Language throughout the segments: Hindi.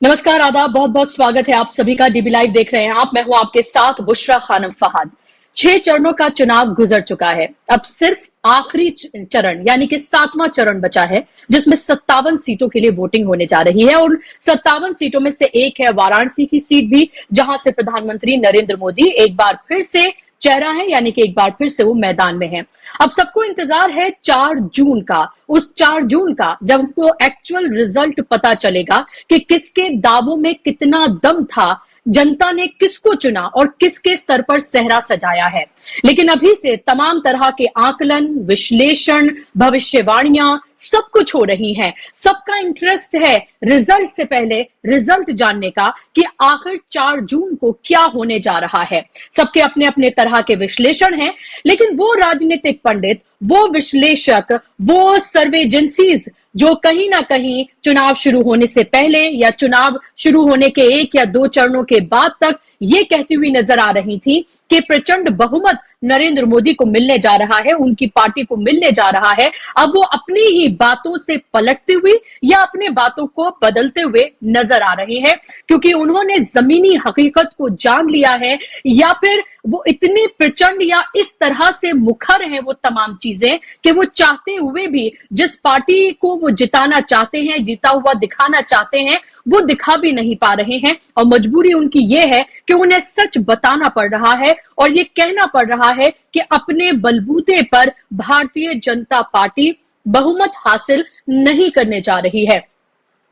नमस्कार, आदाब, बहुत बहुत स्वागत है आप सभी का। डीबी लाइव देख रहे हैं आप। मैं हूं आपके साथ बुशरा खानम फहाद। 6 चरणों का चुनाव गुजर चुका है। अब सिर्फ आखिरी चरण यानी कि 7वां चरण बचा है, जिसमें 57 सीटों के लिए वोटिंग होने जा रही है। और 57 सीटों में से एक है वाराणसी की सीट भी, जहां से प्रधानमंत्री नरेंद्र मोदी एक बार फिर से चेहरा है, यानी कि एक बार फिर से वो मैदान में है। अब सबको इंतजार है 4 जून का, उस 4 जून का जब हमको एक्चुअल रिजल्ट पता चलेगा कि किसके दावों में कितना दम था, जनता ने किसको चुना और किसके सर पर सेहरा सजाया है। लेकिन अभी से तमाम तरह के आकलन, विश्लेषण, भविष्यवाणियां सब कुछ हो रही हैं। सबका इंटरेस्ट है रिजल्ट से पहले रिजल्ट जानने का कि आखिर 4 जून को क्या होने जा रहा है। सबके अपने अपने तरह के विश्लेषण हैं, लेकिन वो राजनीतिक पंडित, वो विश्लेषक, वो सर्वे एजेंसीज जो कहीं ना कहीं चुनाव शुरू होने से पहले या चुनाव शुरू होने के 1 या 2 चरणों के बाद तक ये कहती हुई नजर आ रही थी कि प्रचंड बहुमत नरेंद्र मोदी को मिलने जा रहा है, उनकी पार्टी को मिलने जा रहा है, अब वो अपनी ही बातों से पलटती हुई या अपने बातों को बदलते हुए नजर आ रही है, क्योंकि उन्होंने जमीनी हकीकत को जान लिया है, या फिर वो इतनी प्रचंड या इस तरह से मुखर है वो तमाम चीजें कि वो चाहते हुए भी जिस पार्टी को वो जिताना चाहते हैं, जीता हुआ दिखाना चाहते हैं, वो दिखा भी नहीं पा रहे हैं। और मजबूरी उनकी ये है कि उन्हें सच बताना पड़ रहा है और ये कहना पड़ रहा है कि अपने बलबूते पर भारतीय जनता पार्टी बहुमत हासिल नहीं करने जा रही है।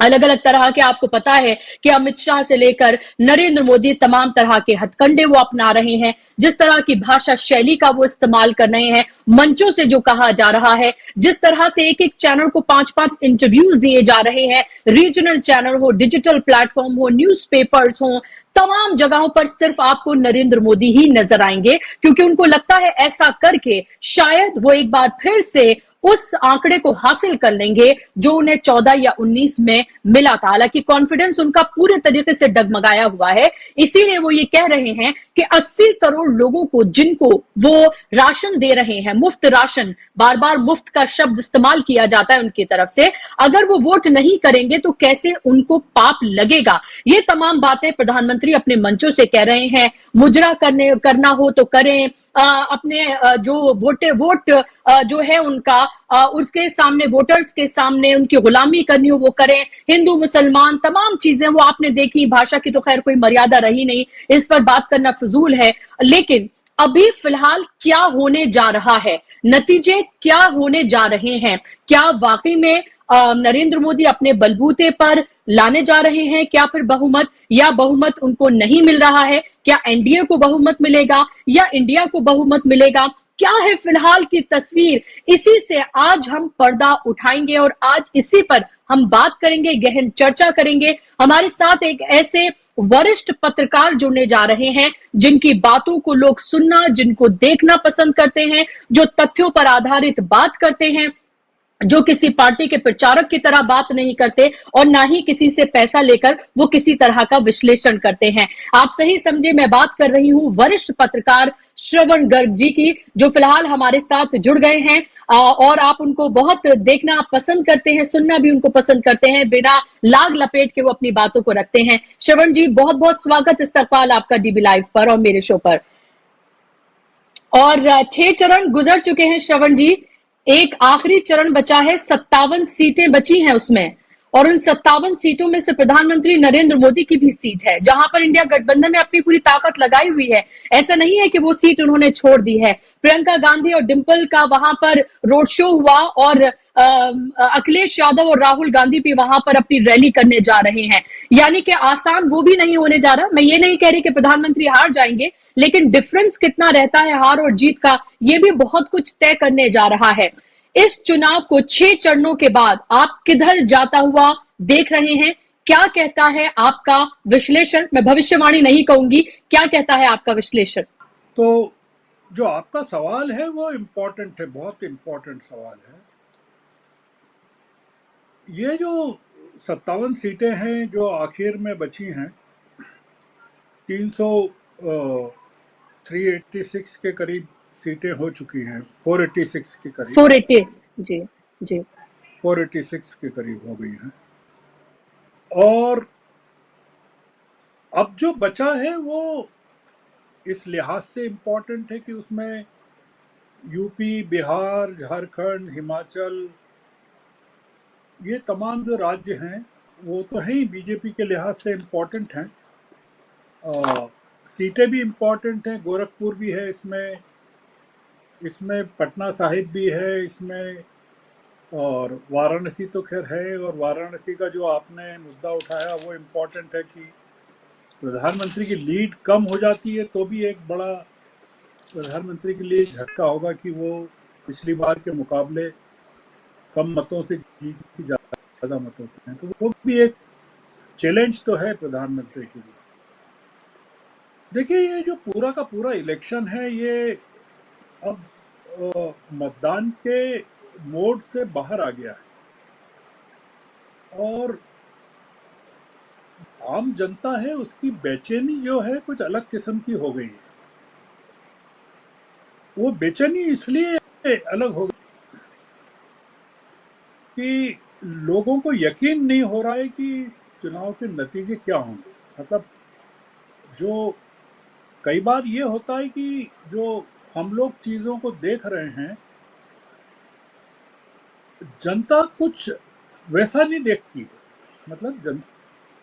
अलग अलग तरह के आपको पता है कि अमित शाह से लेकर नरेंद्र मोदी तमाम तरह के हथकंडे वो अपना रहे हैं, जिस तरह की भाषा शैली का वो इस्तेमाल कर रहे हैं, मंचों से जो कहा जा रहा है, जिस तरह से एक एक चैनल को 5-5 इंटरव्यूज दिए जा रहे हैं, रीजनल चैनल हो, डिजिटल प्लेटफॉर्म हो, न्यूज़पेपर्स हो, तमाम जगहों पर सिर्फ आपको नरेंद्र मोदी ही नजर आएंगे, क्योंकि उनको लगता है ऐसा करके शायद वो एक बार फिर से उस आंकड़े को हासिल कर लेंगे जो उन्हें 14 या 19 में मिला था। हालांकि कॉन्फिडेंस उनका पूरे तरीके से डगमगाया हुआ है, इसीलिए वो ये कह रहे हैं कि 80 करोड़ लोगों को जिनको वो राशन दे रहे हैं, मुफ्त राशन, बार बार मुफ्त का शब्द इस्तेमाल किया जाता है उनकी तरफ से, अगर वो वोट नहीं करेंगे तो कैसे उनको पाप लगेगा। ये तमाम बातें प्रधानमंत्री अपने मंचों से कह रहे हैं। मुजरा करना हो तो करें, अपने जो वोट जो है उनका, उसके सामने, वोटर्स के सामने उनकी गुलामी करनी हो वो करें, हिंदू मुसलमान तमाम चीजें वो आपने देखी। भाषा की तो खैर कोई मर्यादा रही नहीं, इस पर बात करना फजूल है। लेकिन अभी फिलहाल क्या होने जा रहा है, नतीजे क्या होने जा रहे हैं, क्या वाकई में नरेंद्र मोदी अपने बलबूते पर लाने जा रहे हैं क्या फिर बहुमत, या बहुमत उनको नहीं मिल रहा है, क्या एनडीए को बहुमत मिलेगा या इंडिया को बहुमत मिलेगा, क्या है फिलहाल की तस्वीर, इसी से आज हम पर्दा उठाएंगे और आज इसी पर हम बात करेंगे, गहन चर्चा करेंगे। हमारे साथ एक ऐसे वरिष्ठ पत्रकार जुड़ने जा रहे हैं जिनकी बातों को लोग सुनना, जिनको देखना पसंद करते हैं, जो तथ्यों पर आधारित बात करते हैं, जो किसी पार्टी के प्रचारक की तरह बात नहीं करते और ना ही किसी से पैसा लेकर वो किसी तरह का विश्लेषण करते हैं। आप सही समझे, मैं बात कर रही हूं वरिष्ठ पत्रकार श्रवण गर्ग जी की, जो फिलहाल हमारे साथ जुड़ गए हैं। और आप उनको बहुत देखना पसंद करते हैं, सुनना भी उनको पसंद करते हैं, बिना लाग लपेट के वो अपनी बातों को रखते हैं। श्रवण जी, बहुत बहुत स्वागत, इस्तकबाल आपका डीबी लाइव पर और मेरे शो पर। और 6 चरण गुजर चुके हैं श्रवण जी, एक आखिरी चरण बचा है, 57 सीटें बची हैं उसमें, और उन 57 सीटों में से प्रधानमंत्री नरेंद्र मोदी की भी सीट है, जहां पर इंडिया गठबंधन ने अपनी पूरी ताकत लगाई हुई है। ऐसा नहीं है कि वो सीट उन्होंने छोड़ दी है। प्रियंका गांधी और डिंपल का वहां पर रोड शो हुआ और अखिलेश यादव और राहुल गांधी भी वहां पर अपनी रैली करने जा रहे हैं, यानी कि आसान वो भी नहीं होने जा रहा। मैं ये नहीं कह रही कि प्रधानमंत्री हार जाएंगे, लेकिन डिफरेंस कितना रहता है हार और जीत का, ये भी बहुत कुछ तय करने जा रहा है। इस चुनाव को 6 चरणों के बाद आप किधर जाता हुआ देख रहे हैं, क्या कहता है आपका विश्लेषण? मैं भविष्यवाणी नहीं कहूंगी, क्या कहता है आपका विश्लेषण? तो जो आपका सवाल है वो इम्पोर्टेंट है, बहुत इम्पोर्टेंट सवाल है। ये जो 57 सीटें हैं जो आखिर में बची हैं, 386 के करीब सीटें हो चुकी हैं, 486 के करीब, 480 जी जी 486 के करीब हो गई हैं। और अब जो बचा है वो इस लिहाज से इम्पोर्टेंट है कि उसमें यूपी, बिहार, झारखंड, हिमाचल, ये तमाम जो राज्य हैं वो तो हैं ही बीजेपी के लिहाज से इम्पोर्टेंट हैं। सीटें भी इम्पोर्टेंट हैं, गोरखपुर भी है इसमें, इसमें पटना साहिब भी है इसमें, और वाराणसी तो खैर है। और वाराणसी का जो आपने मुद्दा उठाया वो इम्पोर्टेंट है कि प्रधानमंत्री की लीड कम हो जाती है तो भी एक बड़ा प्रधानमंत्री के लिए झटका होगा कि वो पिछली बार के मुकाबले कम मतों से जीत की ज़्यादा मतों से हैं, तो वो भी एक चैलेंज तो है प्रधानमंत्री के लिए। देखिए, ये जो पूरा का पूरा इलेक्शन है ये अब मतदान के मोड से बाहर आ गया है और आम जनता है उसकी बेचैनी जो है कुछ अलग किस्म की हो गई है। वो बेचैनी इसलिए अलग हो गई कि लोगों को यकीन नहीं हो रहा है कि चुनाव के नतीजे क्या होंगे। मतलब जो कई बार ये होता है कि जो हम लोग चीज़ों को देख रहे हैं, जनता कुछ वैसा नहीं देखती है। मतलब जनता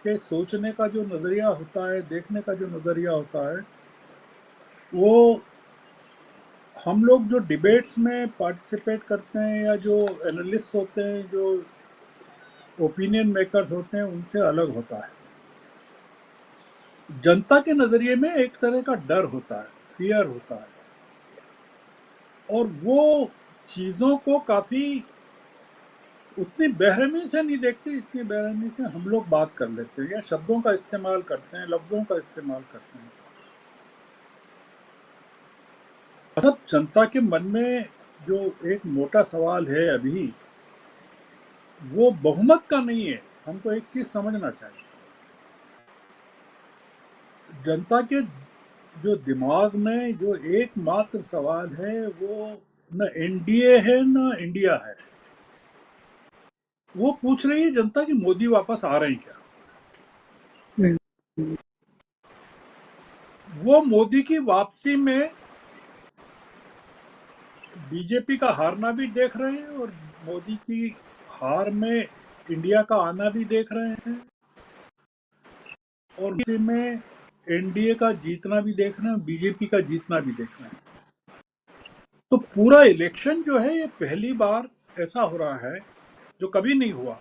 के सोचने का जो नज़रिया होता है, देखने का जो नज़रिया होता है, वो हम लोग जो डिबेट्स में पार्टिसिपेट करते हैं या जो एनालिस्ट होते हैं, जो ओपिनियन मेकर्स होते हैं, उनसे अलग होता है। जनता के नज़रिए में एक तरह का डर होता है, फियर होता है, और वो चीज़ों को काफ़ी उतनी बेरहमी से नहीं देखते जितनी बेरहमी से हम लोग बात कर लेते हैं या शब्दों का इस्तेमाल करते हैं, लफ्ज़ों का इस्तेमाल करते हैं। मतलब जनता के मन में जो एक मोटा सवाल है अभी, वो बहुमत का नहीं है। हमको एक चीज़ समझना चाहिए, जनता के जो दिमाग में जो एकमात्र सवाल है वो न एनडीए है न इंडिया है। वो पूछ रही है जनता कि मोदी वापस आ रहे हैं क्या। हम्म। वो मोदी की वापसी में बीजेपी का हारना भी देख रहे हैं और मोदी की हार में इंडिया का आना भी देख रहे हैं, और इसी में एनडीए का जीतना भी देख रहे हैं, बीजेपी का जीतना भी देख रहे हैं। तो पूरा इलेक्शन जो है ये पहली बार ऐसा हो रहा है जो कभी नहीं हुआ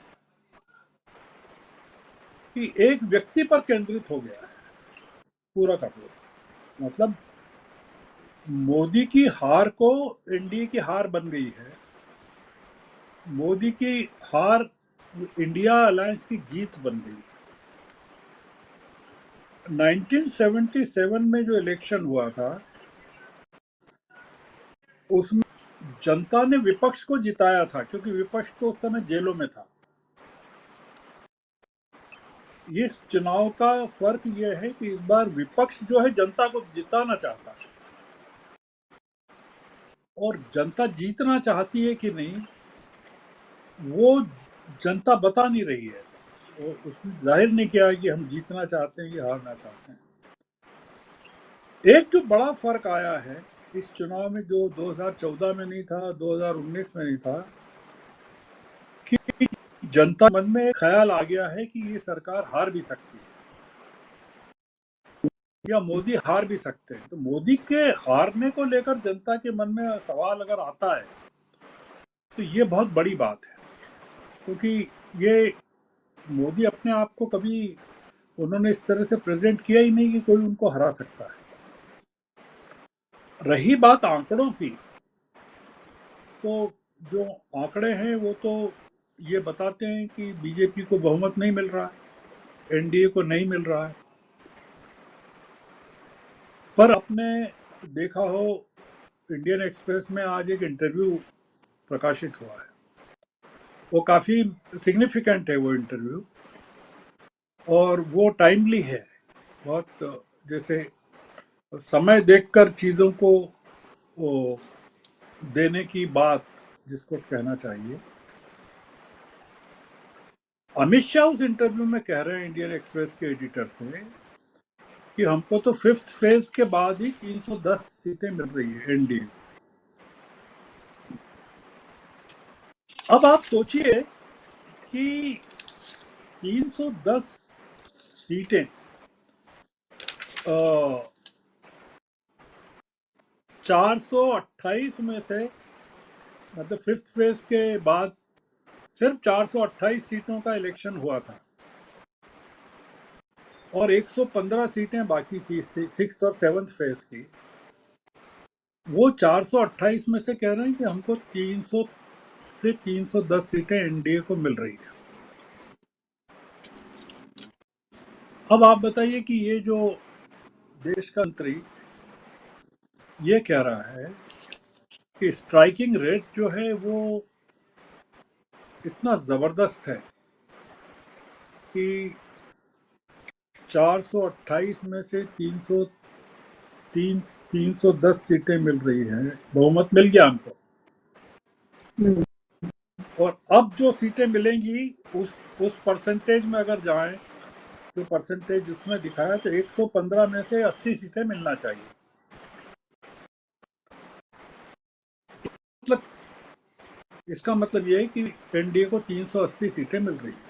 कि एक व्यक्ति पर केंद्रित हो गया है पूरा का पूरा। मतलब मोदी की हार को एनडीए की हार बन गई है, मोदी की हार इंडिया अलायंस की जीत बन गई। 1977 में जो इलेक्शन हुआ था उसमें जनता ने विपक्ष को जिताया था क्योंकि विपक्ष तो उस समय जेलों में था। इस चुनाव का फर्क यह है कि इस बार विपक्ष जो है जनता को जिताना चाहता है, और जनता जीतना चाहती है कि नहीं वो जनता बता नहीं रही है। वो उसने जाहिर नहीं किया कि हम जीतना चाहते हैं या हारना चाहते हैं। एक जो बड़ा फर्क आया है इस चुनाव में, जो 2014 में नहीं था, 2019 में नहीं था, कि जनता मन में एक ख्याल आ गया है कि ये सरकार हार भी सकती है या मोदी हार भी सकते हैं। तो मोदी के हारने को लेकर जनता के मन में सवाल अगर आता है तो ये बहुत बड़ी बात है, क्योंकि ये मोदी अपने आप को कभी उन्होंने इस तरह से प्रेजेंट किया ही नहीं कि कोई उनको हरा सकता है। रही बात आंकड़ों की, तो जो आंकड़े हैं वो तो ये बताते हैं कि बीजेपी को बहुमत नहीं मिल रहा है, एनडीए को नहीं मिल रहा है। पर आपने देखा हो, इंडियन एक्सप्रेस में आज एक इंटरव्यू प्रकाशित हुआ है, वो काफ़ी सिग्निफिकेंट है वो इंटरव्यू, और वो टाइमली है बहुत। जैसे समय देखकर चीज़ों को वो देने की बात जिसको कहना चाहिए। अमित शाह उस इंटरव्यू में कह रहे हैं इंडियन एक्सप्रेस के एडिटर से कि हमको तो फिफ्थ फेज के बाद ही 310 सीटें मिल रही है एनडीए को। अब आप सोचिए कि 310 सीटें 428 में से, मतलब फिफ्थ फेज के बाद सिर्फ 428 सीटों का इलेक्शन हुआ था और 115 सीटें बाकी थी सिक्स और सेवन्थ फेज की। वो 428 में से कह रहे हैं कि हमको 300 से 310 सीटें एनडीए को मिल रही है। अब आप बताइए कि ये जो देश का मंत्री ये कह रहा है कि स्ट्राइकिंग रेट जो है वो इतना जबरदस्त है कि 428 में से 310 सीटें मिल रही हैं, बहुमत मिल गया हमको। हम्म, और अब जो सीटें मिलेंगी उस परसेंटेज में अगर जाएं, जो परसेंटेज उसमें दिखाया, तो 115 में से 80 सीटें मिलना चाहिए। मतलब इसका मतलब ये है कि एनडीए को 380 सीटें मिल रही है।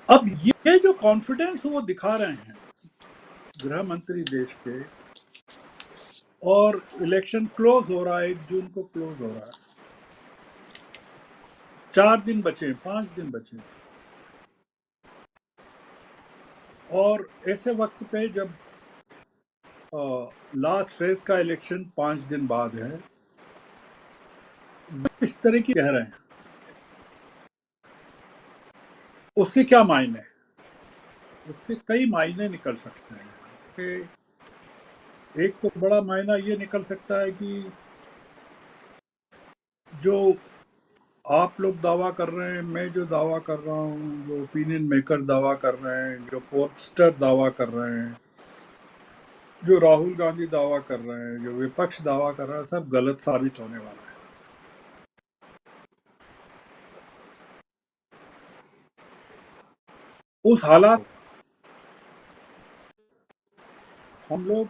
अब ये जो कॉन्फिडेंस वो दिखा रहे हैं गृह मंत्री देश के, और इलेक्शन क्लोज हो रहा है, 1 जून को क्लोज हो रहा है, 4 दिन बचे, 5 दिन बचे, और ऐसे वक्त पे जब लास्ट फेज का इलेक्शन 5 दिन बाद है, इस तरह की कह रहे हैं, उसके क्या मायने? उसके कई मायने निकल सकते हैं। उसके एक तो बड़ा मायना ये निकल सकता है कि जो आप लोग दावा कर रहे हैं, मैं जो दावा कर रहा हूँ, जो ओपिनियन मेकर दावा कर रहे हैं, जो पोस्टर दावा कर रहे हैं, जो राहुल गांधी दावा कर रहे हैं, जो विपक्ष दावा कर रहा है, सब गलत साबित होने वाला है। उस हालात हम लोग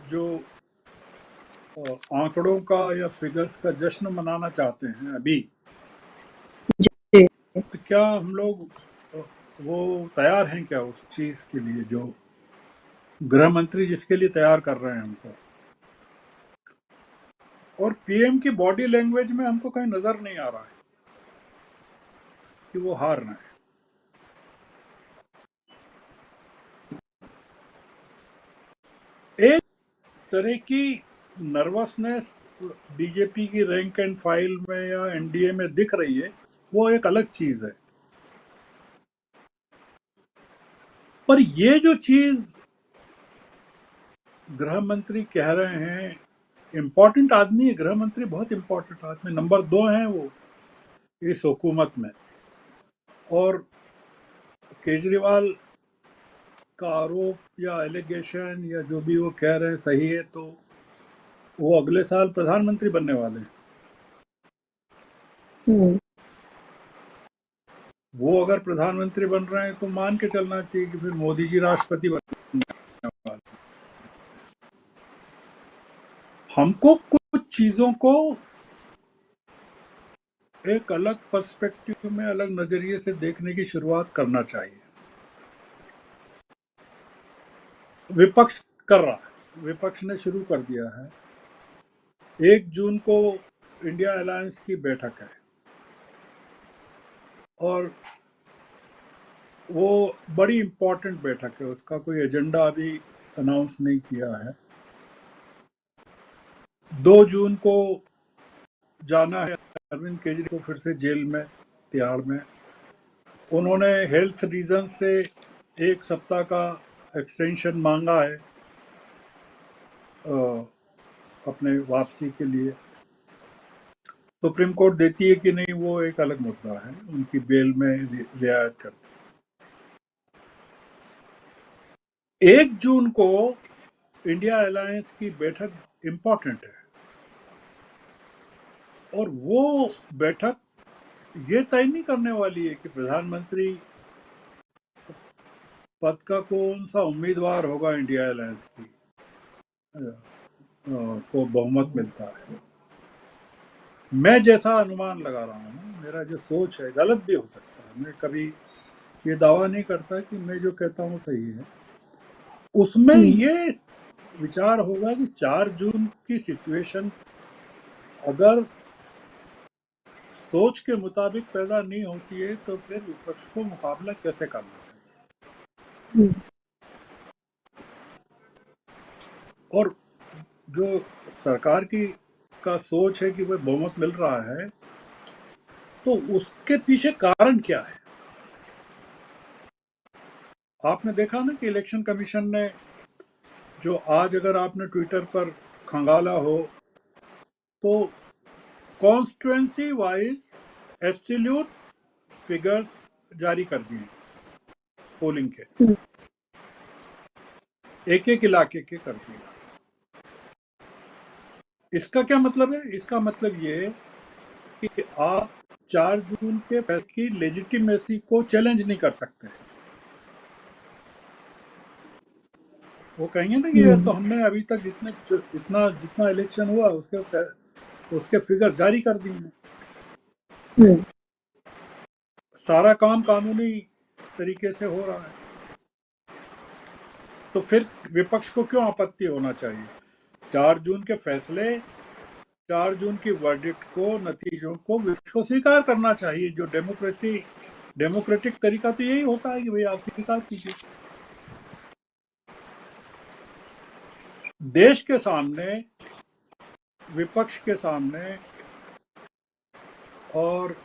जो आंकड़ों का या फिगर्स का जश्न मनाना चाहते हैं अभी, जी, तो क्या हम लोग वो तैयार हैं क्या उस चीज के लिए जो गृह मंत्री जिसके लिए तैयार कर रहे हैं हमको? और पीएम की बॉडी लैंग्वेज में हमको कहीं नजर नहीं आ रहा है कि वो हार रहे हैं। एक तरह की नर्वसनेस बीजेपी की रैंक एंड फाइल में या एनडीए में दिख रही है, वो एक अलग चीज है। पर ये जो चीज गृह मंत्री कह रहे हैं, इम्पोर्टेंट आदमी है गृह मंत्री, बहुत इम्पोर्टेंट आदमी, नंबर 2 हैं वो इस हुकूमत में। और केजरीवाल का आरोप या एलिगेशन या जो भी वो कह रहे हैं सही है, तो वो अगले साल प्रधानमंत्री बनने वाले हैं। हम्म, वो अगर प्रधानमंत्री बन रहे हैं तो मान के चलना चाहिए कि फिर मोदी जी राष्ट्रपति बनने वाले। हमको कुछ चीजों को एक अलग पर्सपेक्टिव में, अलग नजरिए से देखने की शुरुआत करना चाहिए। विपक्ष कर रहा है, विपक्ष ने शुरू कर दिया है। 1 जून को इंडिया अलायंस की बैठक है और वो बड़ी इंपॉर्टेंट बैठक है, उसका कोई एजेंडा अभी अनाउंस नहीं किया है। 2 जून को जाना है अरविंद केजरीवाल को फिर से जेल में, तिहाड़ में। उन्होंने हेल्थ रीजन से 1 सप्ताह का एक्सटेंशन मांगा है अपने वापसी के लिए। सुप्रीम कोर्ट देती है कि नहीं, वो एक अलग मुद्दा है, उनकी बेल में रियायत करती है। 1 जून को इंडिया अलायंस की बैठक इंपॉर्टेंट है और वो बैठक ये तय नहीं करने वाली है कि प्रधानमंत्री पद का कौन सा उम्मीदवार होगा इंडिया अलायंस की को बहुमत मिलता है। मैं जैसा अनुमान लगा रहा हूँ, मेरा जो सोच है गलत भी हो सकता है, मैं कभी ये दावा नहीं करता कि मैं जो कहता हूँ सही है। उसमें ये विचार होगा कि 4 जून की सिचुएशन अगर सोच के मुताबिक पैदा नहीं होती है तो फिर विपक्ष को मुकाबला कैसे करना चाहिए। और जो सरकार की का सोच है कि वह बहुमत मिल रहा है, तो उसके पीछे कारण क्या है। आपने देखा ना कि इलेक्शन कमीशन ने जो आज अगर आपने ट्विटर पर खंगाला हो तो कॉन्स्टिट्यूएंसी वाइज एब्सोल्यूट फिगर्स जारी कर दिए पोलिंग के, एक एक इलाके के कर दिए। इसका क्या मतलब है? इसका मतलब ये कि आप 4 जून के फैसले की लेजिटिमेसी को चैलेंज नहीं कर सकते। वो कहेंगे ना कि तो हमने अभी तक जितना इलेक्शन हुआ उसके फिगर जारी कर दिए, सारा काम कानूनी तरीके से हो रहा है, तो फिर विपक्ष को क्यों आपत्ति होना चाहिए। 4 जून के फैसले, 4 जून की वर्डिक्ट को, नतीजों को विपक्ष को स्वीकार करना चाहिए। जो डेमोक्रेटिक तरीका तो यही होता है कि भाई आप स्वीकार कीजिए। देश के सामने, विपक्ष के सामने और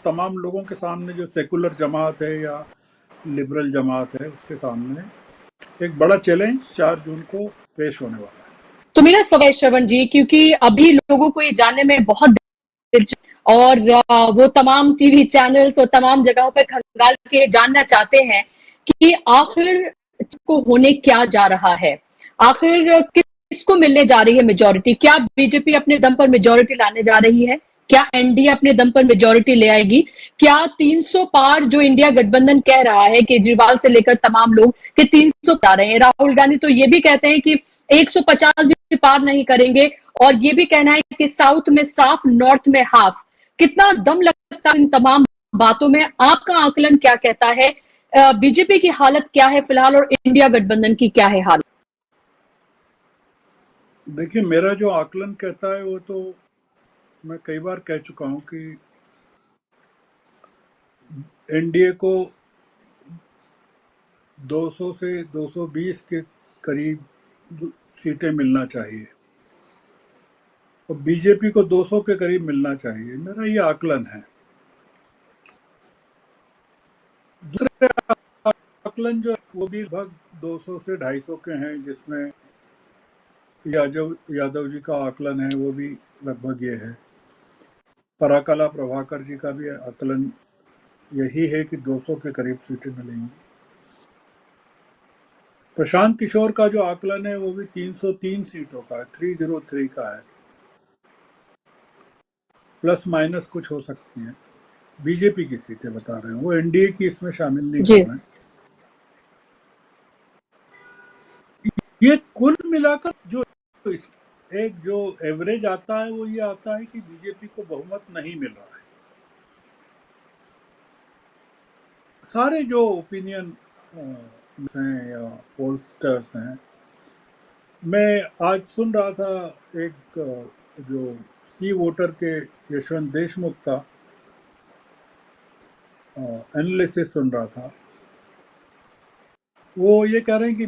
तमाम लोगों के सामने, जो सेकुलर जमात है या लिबरल जमात है, उसके सामने एक बड़ा चैलेंज 4 जून को पेश होने वाला है। तो मेरा सवाल श्रवण जी, क्योंकि अभी लोगों को ये जानने में बहुत दिलचस्पी और वो तमाम टीवी चैनल्स और तमाम जगहों पर खंगाल के जानना चाहते हैं कि आखिर को होने क्या जा रहा है, आखिर किसको मिलने जा रही है मेजोरिटी। क्या बीजेपी अपने दम पर मेजोरिटी लाने जा रही है? क्या एनडीए अपने दम पर मेजोरिटी ले आएगी? क्या 300 पार जो इंडिया गठबंधन कह रहा है, केजरीवाल से लेकर तमाम लोग कि 300 आ रहे हैं, राहुल गांधी तो ये भी कहते हैं कि 150 भी पार नहीं करेंगे, और ये भी कहना है कि साउथ में साफ, नॉर्थ में हाफ। कितना दम लगता है इन तमाम बातों में? आपका आकलन क्या कहता है? बीजेपी की हालत क्या है फिलहाल और इंडिया गठबंधन की क्या है हालत? देखिए, मेरा जो आकलन कहता है वो तो मैं कई बार कह चुका हूं कि एनडीए को 200 से 220 के करीब सीटें मिलना चाहिए और बीजेपी को 200 के करीब मिलना चाहिए, मेरा ये आकलन है। दूसरे आकलन जो वो भी लगभग 200 से 250 के हैं, जिसमें यादव जी का आकलन है वो भी लगभग ये है। पराकला प्रभाकर जी का भी आकलन यही है कि 200 के करीब सीटें मिलेंगी। प्रशांत किशोर का जो आकलन है वो भी 303 सीटों का है, 303 का है, प्लस माइनस कुछ हो सकती है। बीजेपी की सीटें बता रहे हैं, वो एनडीए की इसमें शामिल नहीं कर रहे हैं। ये कुल मिलाकर जो एक जो एवरेज आता है वो ये आता है कि बीजेपी को बहुमत नहीं मिल रहा है। सारे जो ओपिनियन हैं या पोलस्टर्स हैं, मैं आज सुन रहा था एक जो सी वोटर के यशवंत देशमुख का एनालिसिस सुन रहा था। वो ये कह रहे हैं कि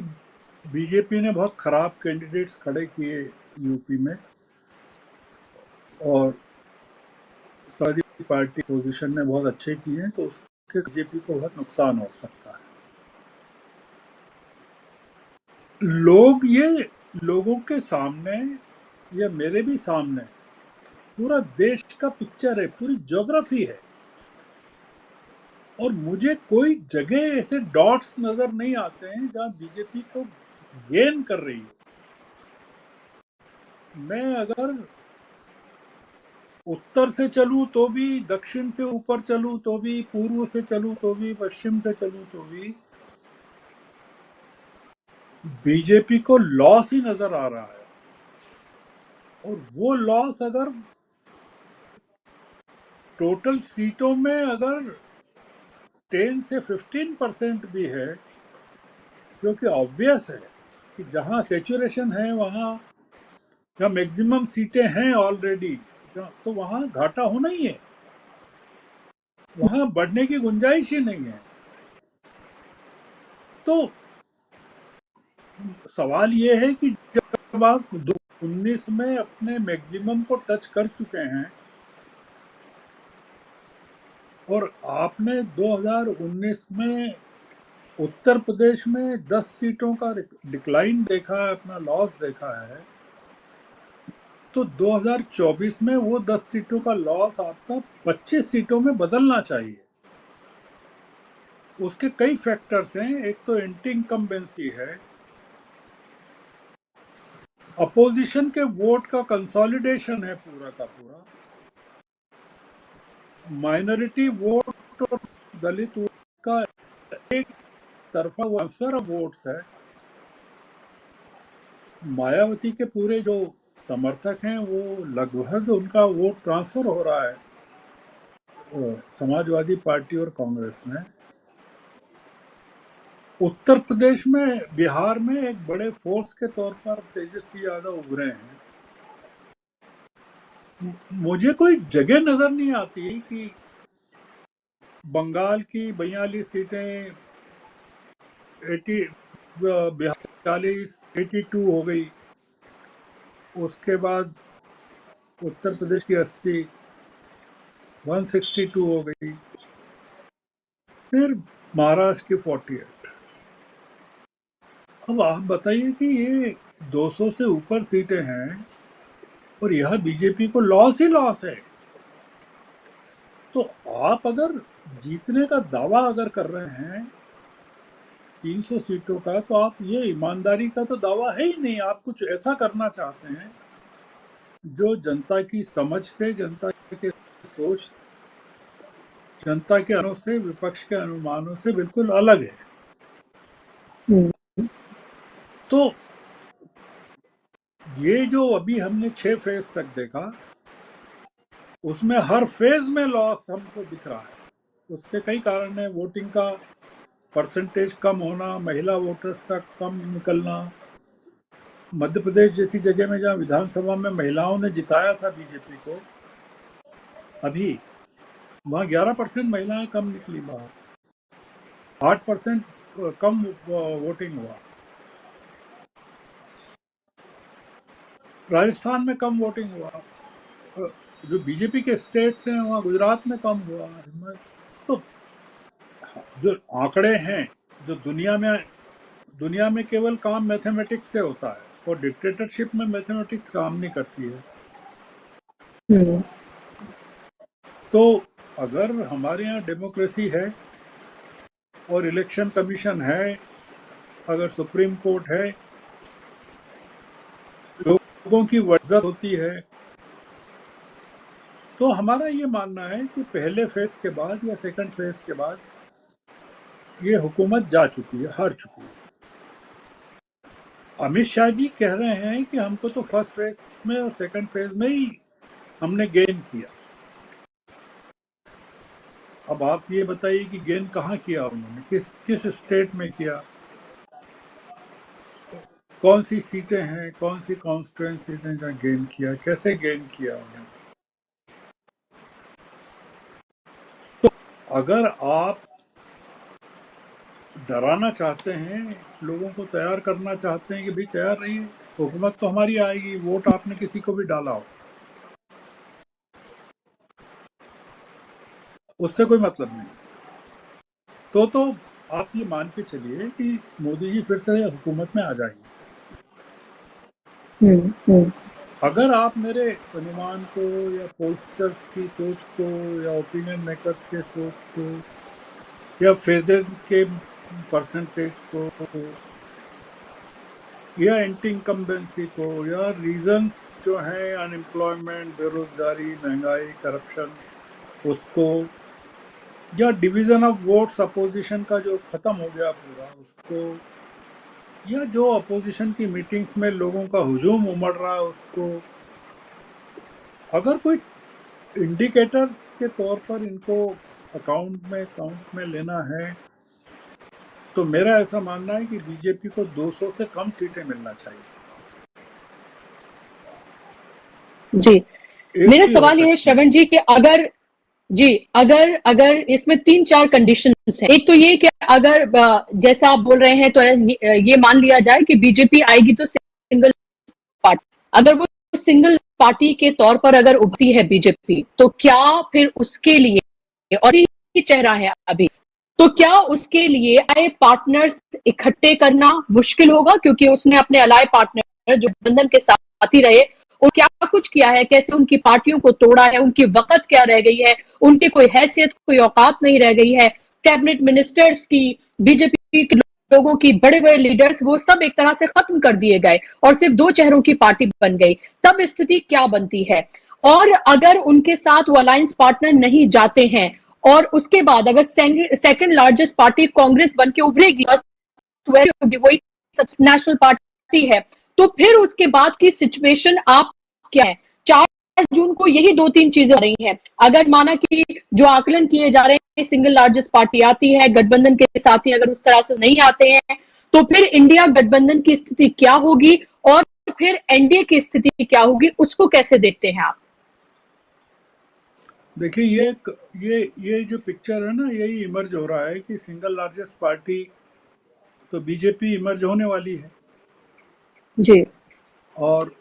बीजेपी ने बहुत खराब कैंडिडेट्स खड़े किए यूपी में और समाजवादी पार्टी पोजीशन ने बहुत अच्छे किए हैं, तो उसके बीजेपी को बहुत नुकसान हो सकता है। लोगों के सामने या मेरे भी सामने पूरा देश का पिक्चर है, पूरी ज्योग्राफी है, और मुझे कोई जगह ऐसे डॉट्स नजर नहीं आते हैं जहां बीजेपी को गेन कर रही है। मैं अगर उत्तर से चलूं तो भी, दक्षिण से ऊपर चलूं तो भी, पूर्व से चलूं तो भी, पश्चिम से चलूं तो भी बीजेपी को लॉस ही नजर आ रहा है। और वो लॉस अगर टोटल सीटों में अगर 10 से 15% भी है, जो कि ऑब्वियस है कि जहां सेचुरेशन है, वहां जहाँ मैक्सिमम सीटें हैं ऑलरेडी, तो वहां घाटा होना ही है, वहां बढ़ने की गुंजाइश ही नहीं है। तो सवाल ये है कि जब आप 2019 में अपने मैक्सिमम को टच कर चुके हैं और आपने 2019 में उत्तर प्रदेश में 10 सीटों का डिक्लाइन देखा है, अपना लॉस देखा है, तो 2024 में वो 10 सीटों का लॉस आपका 25 सीटों में बदलना चाहिए। उसके कई फैक्टर्स हैं। एक तो एंटी इनकम्बेंसी है, अपोजिशन के वोट का कंसोलिडेशन है पूरा का पूरा, माइनॉरिटी वोट और दलित वोट का एक तरफा ट्रांसफर ऑफ वोट्स है। मायावती के पूरे जो समर्थक हैं वो लगभग उनका वोट ट्रांसफर हो रहा है समाजवादी पार्टी और कांग्रेस में। उत्तर प्रदेश में, बिहार में एक बड़े फोर्स के तौर पर तेजस्वी यादव उभरे हैं। मुझे कोई जगह नजर नहीं आती कि बंगाल की 42 सीटें 80, बिहार 40, 82 हो गई, उसके बाद उत्तर प्रदेश की 80, 162 हो गई, फिर महाराष्ट्र की 48। अब आप बताइए कि ये 200 से ऊपर सीटें हैं और यह बीजेपी को लॉस ही लॉस है। तो आप अगर जीतने का दावा अगर कर रहे हैं 300 सीटों का, तो आप ये ईमानदारी का तो दावा है ही नहीं। आप कुछ ऐसा करना चाहते हैं जो जनता की समझ से, जनता के सोच, जनता के अनुमान से, विपक्ष के अनुमानों से बिल्कुल अलग है। तो ये जो अभी हमने 6 फेज तक देखा, उसमें हर फेज में लॉस हमको दिख रहा है। उसके कई कारण है। वोटिंग का परसेंटेज कम होना, महिला वोटर्स का कम निकलना। मध्य प्रदेश जैसी जगह में जहाँ विधानसभा में महिलाओं ने जिताया था बीजेपी को, अभी वहाँ 11% महिलाएं कम निकली बाहर, 8% कम वोटिंग हुआ। राजस्थान में कम वोटिंग हुआ। जो बीजेपी के स्टेट्स हैं वहाँ गुजरात में कम हुआ। तो जो आंकड़े हैं, जो दुनिया में केवल काम मैथमेटिक्स से होता है, और डिक्टेटरशिप में मैथमेटिक्स काम नहीं करती है। तो अगर हमारे यहाँ डेमोक्रेसी है और इलेक्शन कमीशन है, अगर सुप्रीम कोर्ट है, लोगों की इज्जत होती है, तो हमारा ये मानना है कि पहले फेज के बाद या सेकंड फेज के बाद ये हुकूमत जा चुकी है, हार चुकी है। अमित शाह जी कह रहे हैं कि हमको तो फर्स्ट फेज में और सेकंड फेज में ही हमने गेन किया। अब आप ये बताइए कि गेन कहाँ किया उन्होंने, किस स्टेट में किया, कौन सी सीटें हैं, कौन सी कॉन्स्टिट्यूएंसीज हैं जहाँ गेन किया, कैसे गेन किया उन्होंने। तो अगर आप डराना चाहते हैं, लोगों को तैयार करना चाहते हैं कि भाई तैयार रहिए, हुकूमत तो हमारी आएगी, वोट आपने किसी को भी डाला हो, उससे कोई मतलब नहीं। तो आप ये मान के चलिए कि मोदी जी फिर से हुकूमत में आ जाएंगे। अगर आप मेरे अनुमान को या पोलस्टर्स की सोच को या ओपिनियन मेकर्स के सोच को या फेजेस के परसेंटेज को या एंटी इनकम्बेंसी को, या रीजंस जो हैं अनएम्प्लॉयमेंट, बेरोजगारी, महंगाई, करप्शन, उसको, या डिवीजन ऑफ वोट्स अपोजिशन का जो खत्म हो गया पूरा उसको, या जो अपोजिशन की मीटिंग्स में लोगों का हुजूम उमड़ रहा है उसको, अगर कोई इंडिकेटर्स के तौर पर इनको काउंट में लेना है, तो मेरा ऐसा मानना है कि बीजेपी को 200 से कम सीटें मिलना चाहिए। जी, एक मेरा ही हो सवाल ये है सकती है। श्रवण जी कि अगर जी अगर अगर इसमें 3-4 कंडीशंस हैं। एक तो ये कि अगर जैसा आप बोल रहे हैं तो ये मान लिया जाए कि बीजेपी आएगी तो सिंगल पार्टी, अगर वो सिंगल पार्टी के तौर पर अगर उभरती है बीजेपी, तो क्या फिर उसके लिए, और ये चेहरा है अभी, तो क्या उसके लिए अलाय पार्टनर्स इकट्ठे करना मुश्किल होगा, क्योंकि उसने अपने अलाय पार्टनर जो गठबंधन के साथी रहे और क्या कुछ किया है, कैसे उनकी पार्टियों को तोड़ा है, उनकी वक़्त क्या रह गई है, उनकी कोई हैसियत, कोई औकात नहीं रह गई है, कैबिनेट मिनिस्टर्स की, बीजेपी के लोगों की, बड़े-बड़े लीडर्स, वो सब एक तरह से खत्म कर दिए गए और सिर्फ 2 चेहरों की पार्टी बन गई। तब स्थिति क्या बनती है? और अगर उनके साथ वो अलायंस पार्टनर नहीं जाते हैं और उसके बाद अगर सेकंड लार्जेस्ट पार्टी कांग्रेस बन के उभरेगी, वही नेशनल पार्टी है, तो फिर उसके बाद की सिचुएशन आप क्या है? 4 जून को यही 2-3 चीजें हो रही हैं। अगर माना कि जो आकलन किए जा रहे हैं, सिंगल लार्जेस्ट पार्टी आती है, गठबंधन के साथी अगर उस तरह से नहीं आते हैं, तो फिर इंडिया गठबंधन की स्थिति क्या होगी और फिर एनडीए की स्थिति क्या होगी, उसको कैसे देखते हैं आप? देखिए, ये जो पिक्चर है ना, यही इमर्ज हो रहा है कि सिंगल लार्जेस्ट पार्टी तो बीजेपी इमर्ज होने वाली है, जी। और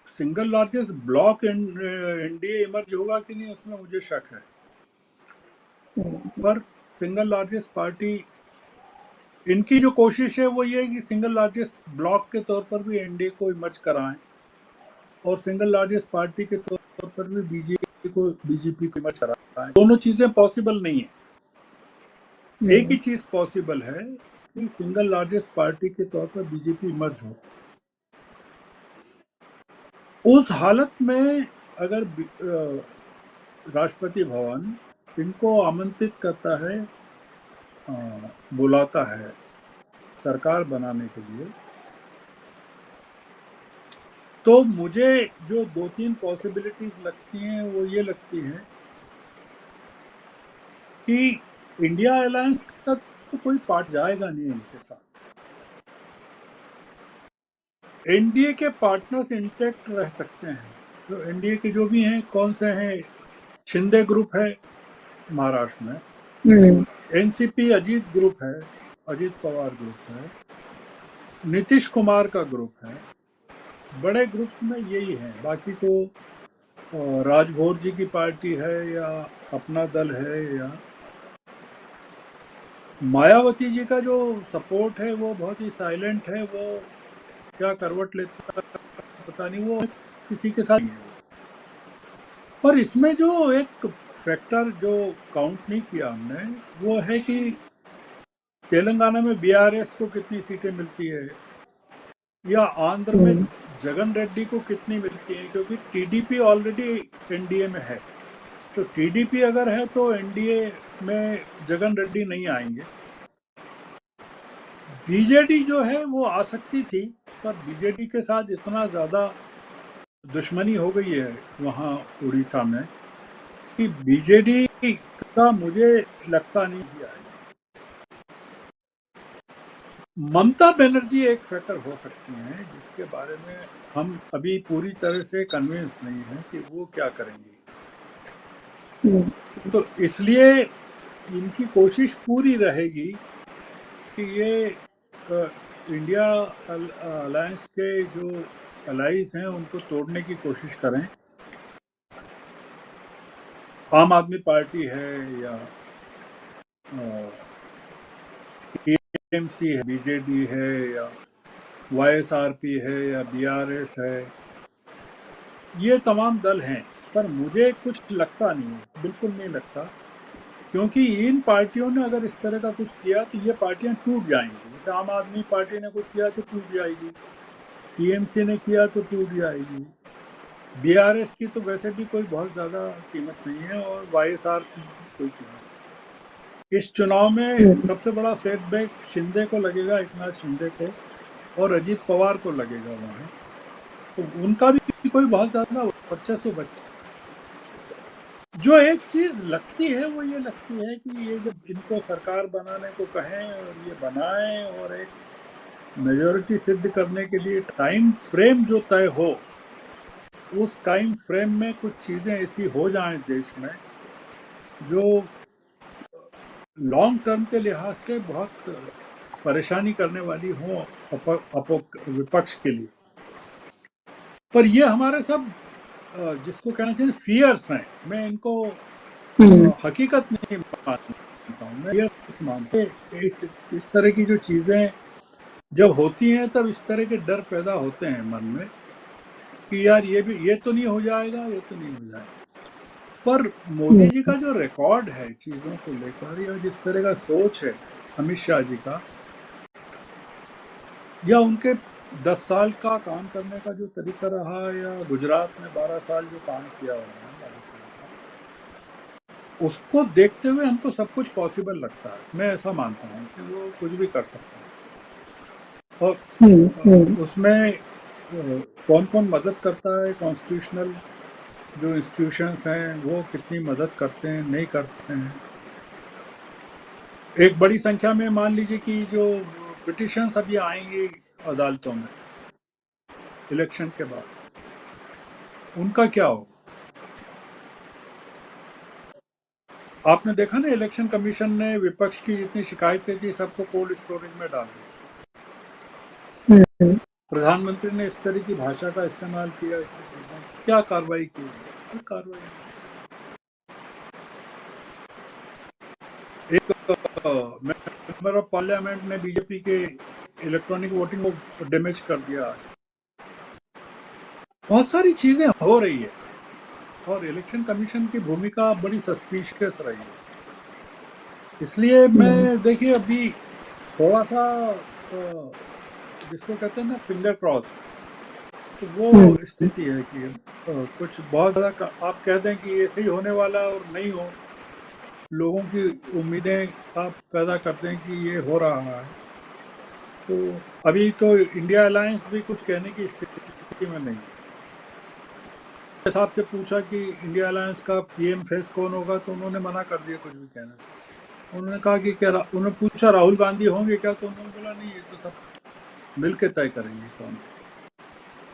single largest block NDA emerge होगा कि नहीं, उसमें मुझे शक है। पर सिंगल लार्जेस्ट पार्टी, इनकी जो कोशिश है वो ये है कि सिंगल लार्जेस्ट ब्लॉक के तौर पर भी एनडीए को इमर्ज कराएं, और सिंगल लार्जेस्ट पार्टी के तौर पर भी बीजेपी को इमर्ज कराएं। दोनों चीजें पॉसिबल नहीं है। एक ही चीज पॉसिबल है कि सिंगल लार्जेस्ट पार्टी के तौर पर बीजेपी इमर्ज हो। उस हालत में अगर राष्ट्रपति भवन इनको आमंत्रित करता है, बुलाता है सरकार बनाने के लिए, तो मुझे जो 2-3 पॉसिबिलिटीज लगती हैं वो ये लगती हैं कि इंडिया अलायंस का तो कोई पार्ट जाएगा नहीं इनके साथ। एनडीए के पार्टनर्स इंटैक्ट रह सकते हैं, तो एनडीए के जो भी हैं, कौन से हैं, शिंदे ग्रुप है महाराष्ट्र में, एनसीपी अजीत ग्रुप है, अजीत पवार ग्रुप है, नीतीश कुमार का ग्रुप है, बड़े ग्रुप्स में यही है। बाकी तो राजभोर जी की पार्टी है या अपना दल है, या मायावती जी का जो सपोर्ट है वो बहुत ही साइलेंट है, वो क्या करवट लेता पता नहीं, वो किसी के साथ नहीं है। पर इसमें जो एक फैक्टर जो काउंट नहीं किया हमने, वो है कि तेलंगाना में बीआरएस को कितनी सीटें मिलती है, या आंध्र में जगन रेड्डी को कितनी मिलती है, क्योंकि टीडीपी ऑलरेडी एनडीए में है। तो टीडीपी अगर है तो एनडीए में जगन रेड्डी नहीं आएंगे। बीजेडी जो है वो आ सकती थी, पर बीजेडी के साथ इतना ज़्यादा दुश्मनी हो गई है वहाँ उड़ीसा में कि बीजेडी का मुझे लगता नहीं कि आएगा। ममता बनर्जी एक फैक्टर हो सकती हैं जिसके बारे में हम अभी पूरी तरह से कन्विंस नहीं हैं कि वो क्या करेंगी। तो इसलिए इनकी कोशिश पूरी रहेगी कि ये इंडिया अलायंस के जो अलाइज हैं उनको तोड़ने की कोशिश करें। आम आदमी पार्टी है या टीएमसी है, बीजेडी है, या वाईएसआरपी है, या बीआरएस है, ये तमाम दल हैं। पर मुझे कुछ लगता नहीं है, बिल्कुल नहीं लगता क्योंकि इन पार्टियों ने अगर इस तरह का कुछ किया तो ये पार्टियां टूट जाएंगी। जैसे आम आदमी पार्टी ने कुछ किया तो टूट जाएगी, टीएमसी ने किया तो टूट जाएगी, बीआरएस की तो वैसे भी कोई बहुत ज़्यादा कीमत नहीं है, और वाईएसआर की कोई कीमत नहीं। इस चुनाव में सबसे बड़ा सेटबैक शिंदे को लगेगा, एकनाथ शिंदे को, और अजीत पवार को लगेगा वहाँ, तो उनका भी कोई बहुत ज़्यादा वर्चस्व बचा। जो एक चीज़ लगती है वो ये लगती है कि ये जब इनको सरकार बनाने को कहें और ये बनाएं, और एक मेजॉरिटी सिद्ध करने के लिए टाइम फ्रेम जो तय हो, उस टाइम फ्रेम में कुछ चीज़ें ऐसी हो जाएं देश में जो लॉन्ग टर्म के लिहाज से बहुत परेशानी करने वाली हो विपक्ष के लिए। पर ये हमारे सब जिसको कहना चाहिए फियर्स हैं, मैं इनको हकीकत नहीं मानता हूँ, मैं ये मानता हूँ इस तरह की जो चीज़ें जब होती हैं तब इस तरह के डर पैदा होते हैं मन में कि यार ये तो नहीं हो जाएगा, ये तो नहीं हो जाएगा। पर मोदी जी का जो रिकॉर्ड है चीज़ों को लेकर, या जिस तरह का सोच है अमित शाह जी का, या उनके 10 साल का काम करने का जो तरीका रहा, या गुजरात में 12 साल जो काम किया उन्होंने, उसको देखते हुए हमको सब कुछ पॉसिबल लगता है। मैं ऐसा मानता हूँ कि वो कुछ भी कर सकते हैं, और उसमें कौन कौन मदद करता है, कॉन्स्टिट्यूशनल जो इंस्टीट्यूशंस हैं वो कितनी मदद करते हैं, नहीं करते हैं। एक बड़ी संख्या में मान लीजिए कि जो पिटिशंस अभी आएंगी अदालतों में इलेक्शन के बाद, उनका क्या होगा? आपने देखा ना, इलेक्शन कमीशन ने विपक्ष की जितनी शिकायतें थी सबको कोल्ड स्टोरेज में डाल दिया। प्रधानमंत्री ने इस तरह की भाषा का इस्तेमाल किया, क्या कार्रवाई की? कोई कार्रवाई नहीं। एक मेंबर ऑफ पार्लियामेंट ने बीजेपी के इलेक्ट्रॉनिक वोटिंग को डैमेज कर दिया। बहुत सारी चीजें हो रही है, और इलेक्शन कमीशन की भूमिका बड़ी सस्पिशियस रही है। इसलिए मैं देखिए अभी थोड़ा सा जिसको कहते हैं ना फिंगर क्रॉस, तो वो स्थिति है कि कुछ बहुत ज़्यादा आप कह दें कि ऐसे ही होने वाला और नहीं हो, लोगों की उम्मीदें आप पैदा करते हैं कि ये हो रहा है। तो अभी तो इंडिया अलायंस भी कुछ कहने की स्थिति में नहीं है। साहब से पूछा कि इंडिया अलायंस का पीएम फेस कौन होगा, तो उन्होंने मना कर दिया कुछ भी कहना। उन्होंने कहा कि क्या, उन्होंने पूछा राहुल गांधी होंगे क्या, तो उन्होंने बोला नहीं, ये तो सब मिल के तय करेंगे कौन।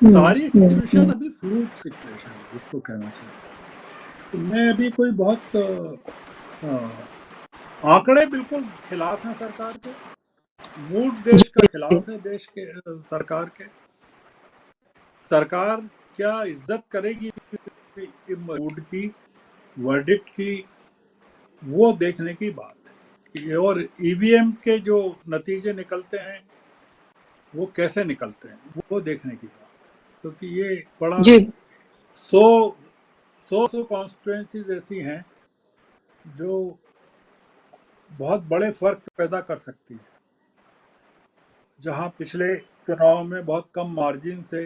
सारी सिचुएशन अभी फ्लूइड सिचुएशन है जिसको कहना चाहिए। तो मैं अभी कोई बहुत आंकड़े बिल्कुल खिलाफ हैं सरकार के, मूड देश का खिलाफ है देश के सरकार के। सरकार क्या इज्जत करेगी मूड की, वर्डिक्ट की, वो देखने की बात है। और ईवीएम के जो नतीजे निकलते हैं वो कैसे निकलते हैं वो देखने की बात है, क्योंकि ये बड़ा 100 कॉन्स्टिट्यूएंसीज ऐसी हैं जो बहुत बड़े फर्क पैदा कर सकती है, जहां पिछले चुनाव में बहुत कम मार्जिन से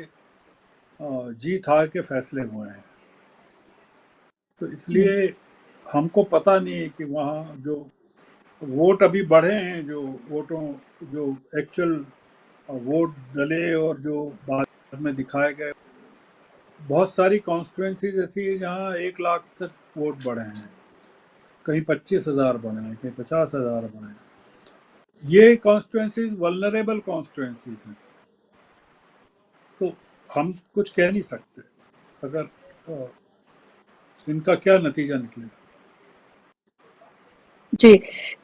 जीत हार के फैसले हुए हैं। तो इसलिए हमको पता नहीं है कि वहाँ जो वोट अभी बढ़े हैं, जो एक्चुअल वोट डले और जो बाद में दिखाए गए, बहुत सारी कॉन्स्टिट्यूएंसीज ऐसी है जहाँ 1 लाख तक वोट बढ़े हैं, कहीं 25,000 बढ़े हैं, कहीं 50,000 बढ़े हैं। ये कॉन्स्टिट्यूएंसीज वल्नरेबल कॉन्स्टिट्यूएंसीज हैं, तो हम कुछ कह नहीं सकते अगर इनका क्या नतीजा निकलेगा। जी,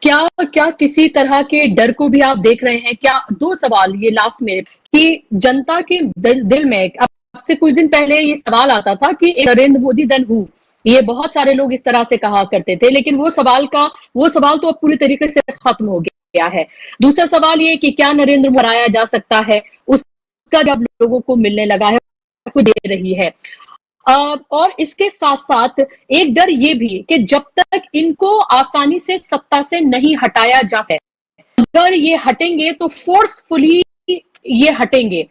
क्या किसी तरह के डर को भी आप देख रहे हैं क्या? 2 सवाल ये लास्ट में, कि जनता के दिल में अब से कुछ दिन पहले ये सवाल आता था कि नरेंद्र मोदी देन हू, ये बहुत सारे लोग इस तरह से कहा करते थे, लेकिन वो सवाल तो अब पूरी तरीके से खत्म हो गया है। दूसरा सवाल ये कि क्या नरेंद्र मोदी हराया जा सकता है, उसका जब लोगों को मिलने लगा है, दे रही है। और इसके साथ-साथ एक डर ये भी कि जब तक इनको आसानी से सत्ता से नहीं हटाया जा सके, अगर ये हटेंगे तो फोर्सफुली ये हटेंगे।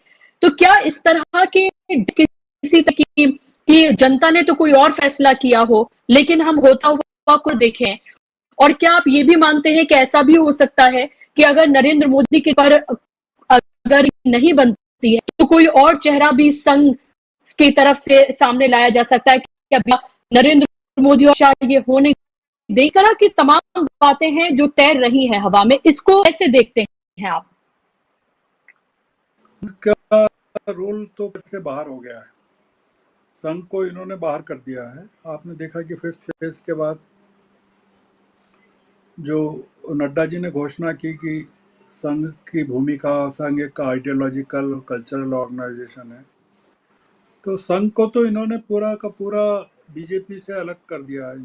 तो क्या इस तरह के किसी की जनता ने तो कोई और फैसला किया हो, लेकिन हम होता हुआ को देखें, और क्या आप ये भी मानते हैं कि ऐसा भी हो सकता है कि अगर नरेंद्र मोदी के पर अगर नहीं बनती है तो कोई और चेहरा भी संघ की तरफ से सामने लाया जा सकता है कि अभी नरेंद्र मोदी और शाह ये होने दें? इस तरह की तमाम बातें हैं जो तैर रही हैं हवा में, इसको कैसे देखते हैं आप? का रोल तो फिर से बाहर हो गया है, संघ को इन्होंने बाहर कर दिया है। आपने देखा कि फिफ्थ फेज के बाद जो नड्डा जी ने घोषणा की कि संघ की भूमिका, संघ एक आइडियोलॉजिकल कल्चरल ऑर्गेनाइजेशन है, तो संघ को तो इन्होंने पूरा का पूरा बीजेपी से अलग कर दिया है,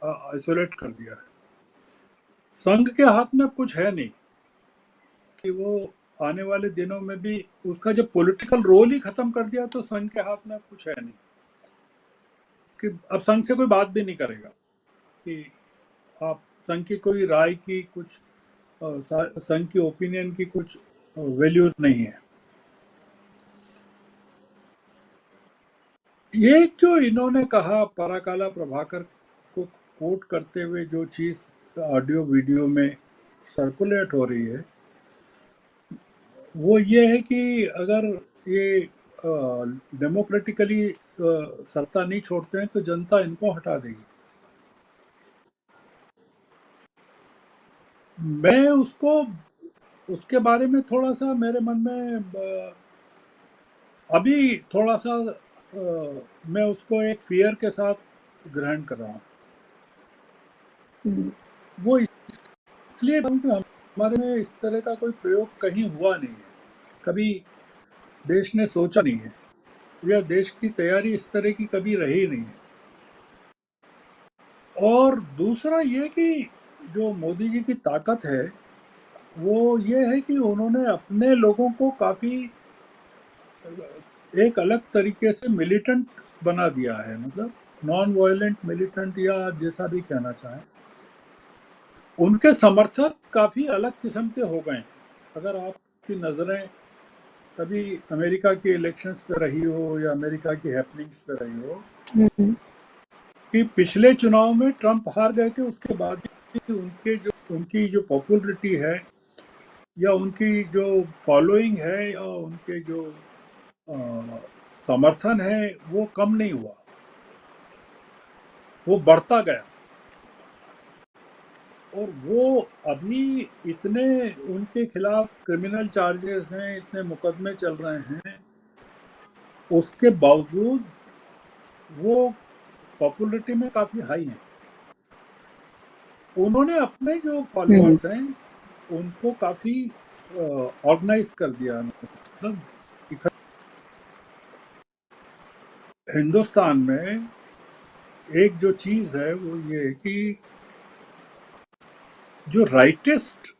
आइसोलेट कर दिया है। संघ के हाथ में कुछ है नहीं कि वो आने वाले दिनों में भी उसका जब पॉलिटिकल रोल ही खत्म कर दिया, तो संघ के हाथ में कुछ है नहीं कि अब संघ से कोई बात भी नहीं करेगा कि आप संघ की कोई राय की कुछ संघ की ओपिनियन की कुछ वैल्यू नहीं है। ये जो इन्होंने कहा, पराकाला प्रभाकर को कोट करते हुए जो चीज ऑडियो वीडियो में सर्कुलेट हो रही है, वो ये है कि अगर ये डेमोक्रेटिकली सत्ता नहीं छोड़ते हैं तो जनता इनको हटा देगी। मैं उसके बारे में थोड़ा सा मेरे मन में अभी थोड़ा सा मैं उसको एक फियर के साथ ग्रहण कर रहा हूँ। वो इसलिए कि हमारे में इस तरह का कोई प्रयोग कहीं हुआ नहीं है, कभी देश ने सोचा नहीं है, या देश की तैयारी इस तरह की कभी रही नहीं है। और दूसरा ये कि जो मोदी जी की ताकत है वो ये है कि उन्होंने अपने लोगों को काफ़ी एक अलग तरीके से मिलिटेंट बना दिया है, मतलब नॉन वायलेंट मिलिटेंट या जैसा भी कहना चाहें। उनके समर्थक काफ़ी अलग किस्म के हो गए। अगर आपकी नज़रें कभी अमेरिका के इलेक्शंस पे रही हो या अमेरिका की हैपनिंग्स पे रही हो, कि पिछले चुनाव में ट्रंप हार गए थे, उसके बाद उनकी जो पॉपुलरिटी है या उनकी जो फॉलोइंग है या उनके जो समर्थन है वो कम नहीं हुआ, वो बढ़ता गया। और वो अभी इतने उनके खिलाफ क्रिमिनल चार्जेस हैं, इतने मुकदमे चल रहे हैं, उसके बावजूद वो पॉपुलरिटी में काफ़ी हाई हैं। उन्होंने अपने जो फॉलोअर्स हैं उनको काफ़ी ऑर्गेनाइज कर दिया। मतलब हिंदुस्तान में एक जो चीज़ है वो ये है कि जो राइटिस्ट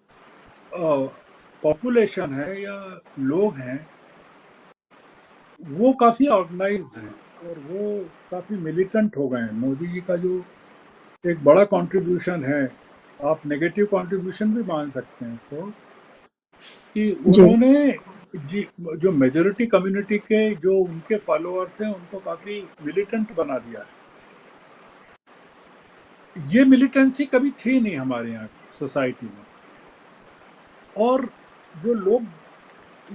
पॉपुलेशन है या लोग हैं वो काफ़ी ऑर्गेनाइज्ड हैं और वो काफ़ी मिलिटेंट हो गए हैं। मोदी जी का जो एक बड़ा कंट्रीब्यूशन है, आप नेगेटिव कंट्रीब्यूशन भी मान सकते हैं इसको, कि उन्होंने जो मेजॉरिटी कम्युनिटी के जो उनके फॉलोअर्स हैं उनको काफ़ी मिलिटेंट बना दिया है। ये मिलिटेंसी कभी थी नहीं हमारे यहाँ सोसाइटी में। और जो लोग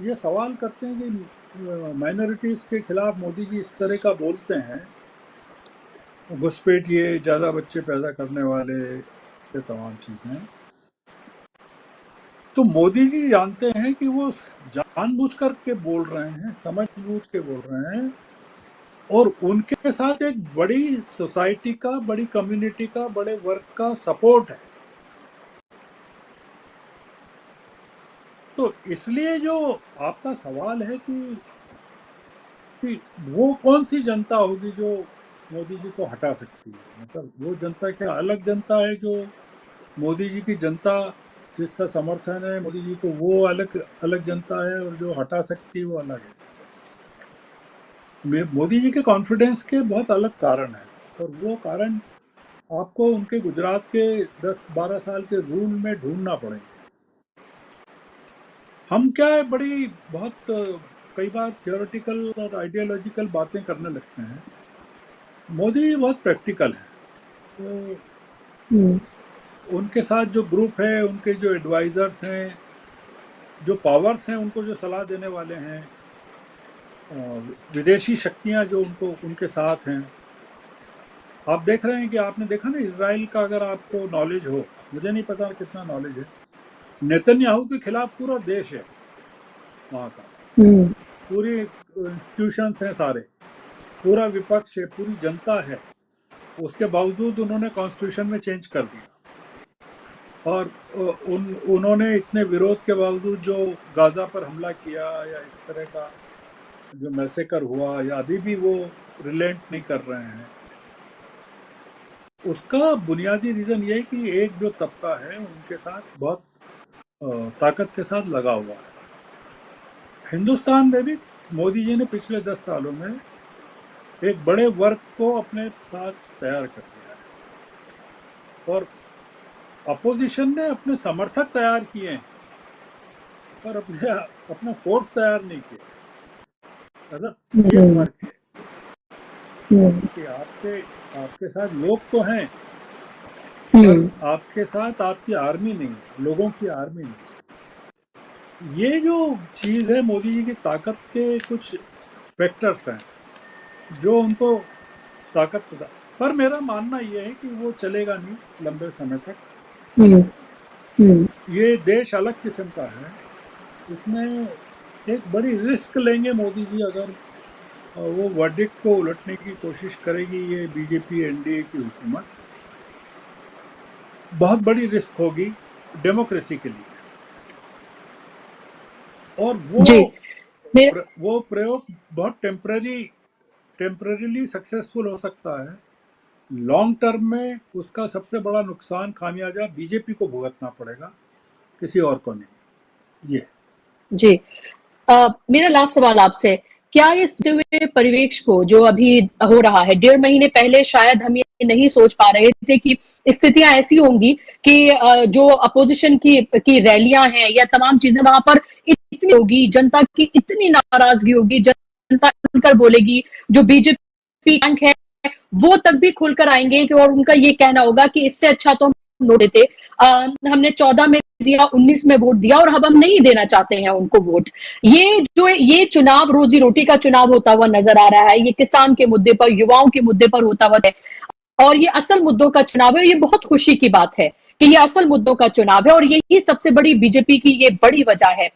ये सवाल करते हैं कि माइनॉरिटीज़ के खिलाफ मोदी जी इस तरह का बोलते हैं, घुसपैठ, ये ज़्यादा बच्चे पैदा करने वाले, ये तमाम चीज़ें, तो मोदी जी जानते हैं कि वो जानबूझ कर के बोल रहे हैं, समझबूझ के बोल रहे हैं, और उनके साथ एक बड़ी सोसाइटी का, बड़ी कम्युनिटी का, बड़े वर्ग का सपोर्ट है। तो इसलिए जो आपका सवाल है कि वो कौन सी जनता होगी जो मोदी जी को हटा सकती है, मतलब वो जनता क्या अलग जनता है जो मोदी जी की जनता जिसका समर्थन है मोदी जी को, वो अलग अलग जनता है, और जो हटा सकती है वो अलग है। मोदी जी के कॉन्फिडेंस के बहुत अलग कारण हैं, और वो कारण आपको उनके गुजरात के 10-12 साल के रूल में ढूंढना पड़ेगा। हम क्या है, बड़ी बहुत कई बार थियोरेटिकल और आइडियोलॉजिकल बातें करने लगते हैं। मोदी जी बहुत प्रैक्टिकल हैं। तो हम्म, उनके साथ जो ग्रुप है, उनके जो एडवाइजर्स हैं, जो पावर्स हैं, उनको जो सलाह देने वाले हैं, विदेशी शक्तियां जो उनको उनके साथ हैं। आप देख रहे हैं कि आपने देखा ना, इसराइल का अगर आपको नॉलेज हो, मुझे नहीं पता कितना नॉलेज है, नेतन्याहू के खिलाफ पूरा देश है वहाँ का, हम्म, पूरी इंस्टीट्यूशंस हैं सारे, पूरा विपक्ष है, पूरी जनता है। उसके बावजूद उन्होंने कॉन्स्टिट्यूशन में चेंज कर दिया, और उन्होंने इतने विरोध के बावजूद जो गाजा पर हमला किया या इस तरह का जो मैसेकर हुआ, या अभी भी वो रिलेंट नहीं कर रहे हैं, उसका बुनियादी रीजन ये है कि एक जो तबका है उनके साथ बहुत ताकत के साथ लगा हुआ है। हिंदुस्तान में भी मोदी जी ने पिछले 10 सालों में एक बड़े वर्ग को अपने साथ तैयार कर दिया है, और अपोजिशन ने अपने समर्थक तैयार किए हैं, पर अपना फोर्स तैयार नहीं किया। मतलब ये हम्म, फर्क है हम्म, कि आपके आपके साथ लोग तो हैं, पर हम्म, आपके साथ आपकी आर्मी नहीं है, लोगों की आर्मी नहीं है। ये जो चीज़ है, मोदी जी की ताकत के कुछ फैक्टर्स हैं जो उनको ताकत प्रदान। पर मेरा मानना ये है कि वो चलेगा नहीं लंबे समय तक। हम्म, हम्म, ये देश अलग किस्म का है, इसमें एक बड़ी रिस्क लेंगे मोदी जी अगर वो वर्डिक्ट को उलटने की कोशिश करेगी ये बीजेपी एनडीए की हुकूमत। बहुत बड़ी रिस्क होगी डेमोक्रेसी के लिए, और जी मेरे वो प्रयोग बहुत टेम्परेरीली सक्सेसफुल हो सकता है। लॉन्ग टर्म में उसका सबसे बड़ा नुकसान, खामियाजा बीजेपी को भुगतना पड़ेगा, किसी और को नहीं। ये जी मेरा लास्ट सवाल आपसे, क्या इस हुए परिवेश को जो अभी हो रहा है, 1.5 महीने पहले शायद हम ये नहीं सोच पा रहे थे कि स्थितियां ऐसी होंगी कि जो अपोजिशन की रैलियां हैं या तमाम चीजें वहां पर इतनी होगी, जनता की इतनी नाराजगी होगी, जनता खुलकर बोलेगी, जो बीजेपी बैंक है वो तक भी खुलकर आएंगे कि और उनका ये कहना होगा कि इससे अच्छा तो हम वोट देते, हमने 14 में दिया, 19 में वोट दिया और अब हम नहीं देना चाहते हैं उनको वोट। ये चुनाव रोजी रोटी का चुनाव होता हुआ नजर आ रहा है, ये किसान के मुद्दे पर, युवाओं के मुद्दे पर होता हुआ है, और ये असल मुद्दों का चुनाव है। ये बहुत खुशी की बात है कि ये असल मुद्दों का चुनाव है, और यही सबसे बड़ी बीजेपी की ये बड़ी वजह है।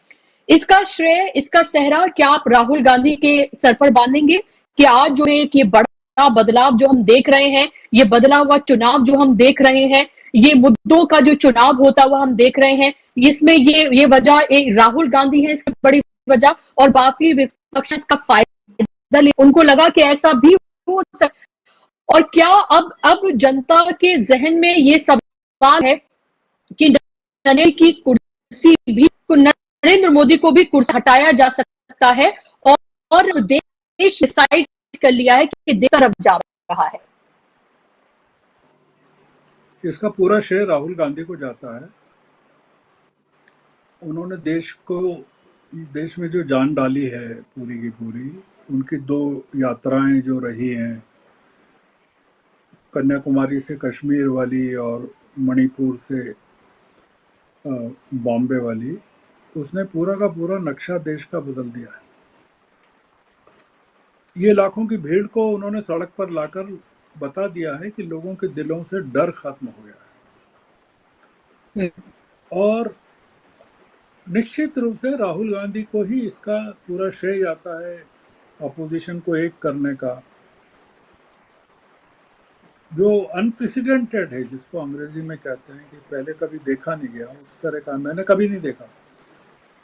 इसका श्रेय, इसका सेहरा क्या आप राहुल गांधी के सर पर बांधेंगे कि आज जो एक ये बड़ा बदलाव जो हम देख रहे हैं, ये बदला हुआ चुनाव जो हम देख रहे हैं, ये मुद्दों का जो चुनाव होता हुआ हम देख रहे हैं, इसमें ये वजह राहुल गांधी है इसकी बड़ी वजह, और बाकी विपक्ष इसका फायदा उनको लगा कि ऐसा भी हो सकता। और क्या अब जनता के जहन में ये सवाल है कि नरेंद्र की कुर्सी भी, नरेंद्र मोदी को भी कुर्सी हटाया जा सकता है, और देश डिसाइड कर लिया है कि देश तरफ जा रहा है। इसका पूरा श्रेय राहुल गांधी को जाता है। उन्होंने देश में जो जान डाली है पूरी की पूरी, उनकी 2 यात्राएं जो रही हैं, कन्याकुमारी से कश्मीर वाली और मणिपुर से बॉम्बे वाली, उसने पूरा का पूरा नक्शा देश का बदल दिया है। ये लाखों की भीड़ को उन्होंने सड़क पर लाकर बता दिया है कि लोगों के दिलों से डर खत्म हो गया है। और निश्चित रूप से राहुल गांधी को ही इसका पूरा श्रेय जाता है, अपोजिशन को एक करने का, जो अनप्रेसिडेंटेड है, जिसको अंग्रेजी में कहते हैं कि पहले कभी देखा नहीं गया, उस तरह का मैंने कभी नहीं देखा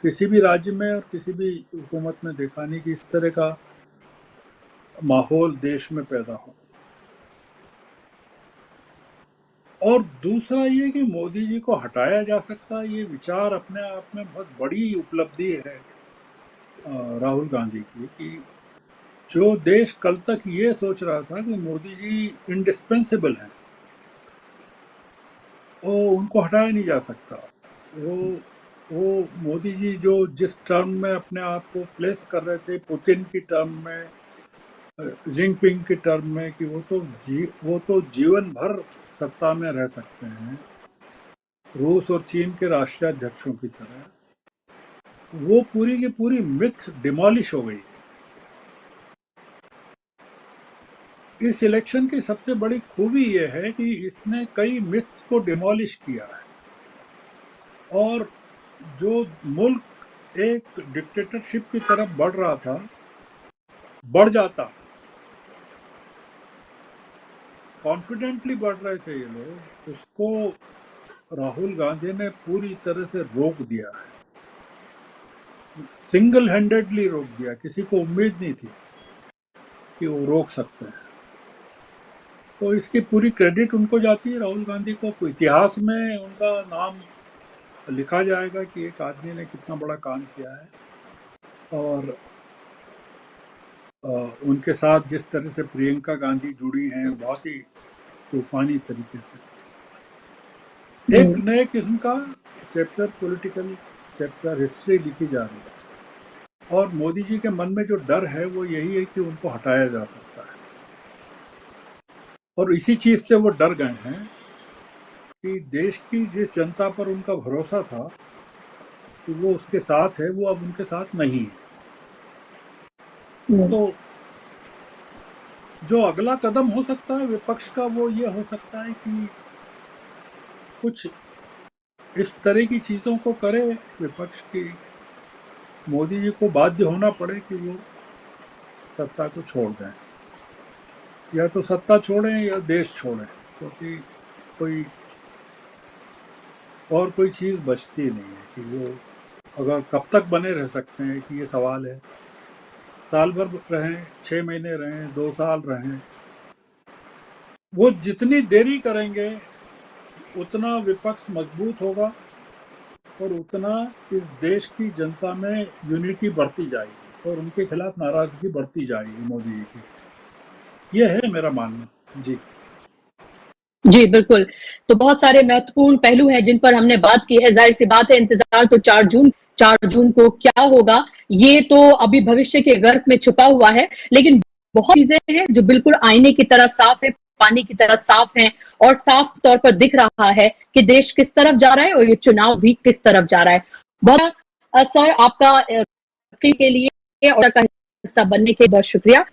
किसी भी राज्य में और किसी भी हुकूमत में, देखा नहीं कि इस तरह का माहौल देश में पैदा हो। और दूसरा ये कि मोदी जी को हटाया जा सकता है, ये विचार अपने आप में बहुत बड़ी उपलब्धि है राहुल गांधी की, कि जो देश कल तक ये सोच रहा था कि मोदी जी इंडिस्पेंसिबल हैं, वो उनको हटाया नहीं जा सकता। वो वो मोदी जी जो जिस टर्म में अपने आप को प्लेस कर रहे थे, पुतिन की टर्म में, जिनपिंग की टर्म में, कि वो तो जीवन भर सत्ता में रह सकते हैं, रूस और चीन के राष्ट्राध्यक्षों की तरह, वो पूरी की पूरी मिथ डिमोलिश हो गई। इस इलेक्शन की सबसे बड़ी खूबी ये है कि इसने कई मिथ्स को डिमोलिश किया है, और जो मुल्क एक डिक्टेटरशिप की तरफ बढ़ रहा था, बढ़ जाता, कॉन्फिडेंटली बढ़ रहे थे ये लोग, उसको राहुल गांधी ने पूरी तरह से रोक दिया है, सिंगल हैंडेडली रोक दिया। किसी को उम्मीद नहीं थी कि वो रोक सकते हैं। तो इसकी पूरी क्रेडिट उनको जाती है, राहुल गांधी को। इतिहास में उनका नाम लिखा जाएगा कि एक आदमी ने कितना बड़ा काम किया है, और उनके साथ जिस तरह से प्रियंका गांधी जुड़ी हैं, बहुत ही तूफानी तरीके से। एक नए किस्म का चैप्टर, पॉलिटिकल चैप्टर, हिस्ट्री लिखी जा रही है, और मोदी जी के मन में जो डर है वो यही है कि उनको हटाया जा सकता है, और इसी चीज से वो डर गए हैं कि देश की जिस जनता पर उनका भरोसा था कि वो उसके साथ है, वो अब उनके साथ नहीं है। तो जो अगला कदम हो सकता है विपक्ष का, वो ये हो सकता है कि कुछ इस तरह की चीजों को करे विपक्ष की, मोदी जी को बाध्य होना पड़े कि वो सत्ता को छोड़ दें, या तो सत्ता छोड़ें या देश छोड़ें, क्योंकि कोई चीज बचती नहीं है कि वो अगर कब तक बने रह सकते हैं, कि ये सवाल है। साल भर रहें, 6 महीने रहें, 2 साल रहें, वो जितनी देरी करेंगे उतना विपक्ष मजबूत होगा, और उतना इस देश की जनता में यूनिटी बढ़ती जाएगी, और उनके खिलाफ नाराजगी बढ़ती जाएगी मोदी जी की। यह है मेरा मानना। जी जी, बिल्कुल। तो बहुत सारे महत्वपूर्ण पहलू हैं जिन पर हमने बात की है। जाहिर सी बात है, इंतजार तो 4 जून को क्या होगा, ये तो अभी भविष्य के गर्भ में छुपा हुआ है, लेकिन बहुत चीजें हैं जो बिल्कुल आईने की तरह साफ है, पानी की तरह साफ है, और साफ तौर पर दिख रहा है कि देश किस तरफ जा रहा है और ये चुनाव भी किस तरफ जा रहा है। बहुत सर, आपका के लिए और का हिस्सा बनने के लिए बहुत शुक्रिया।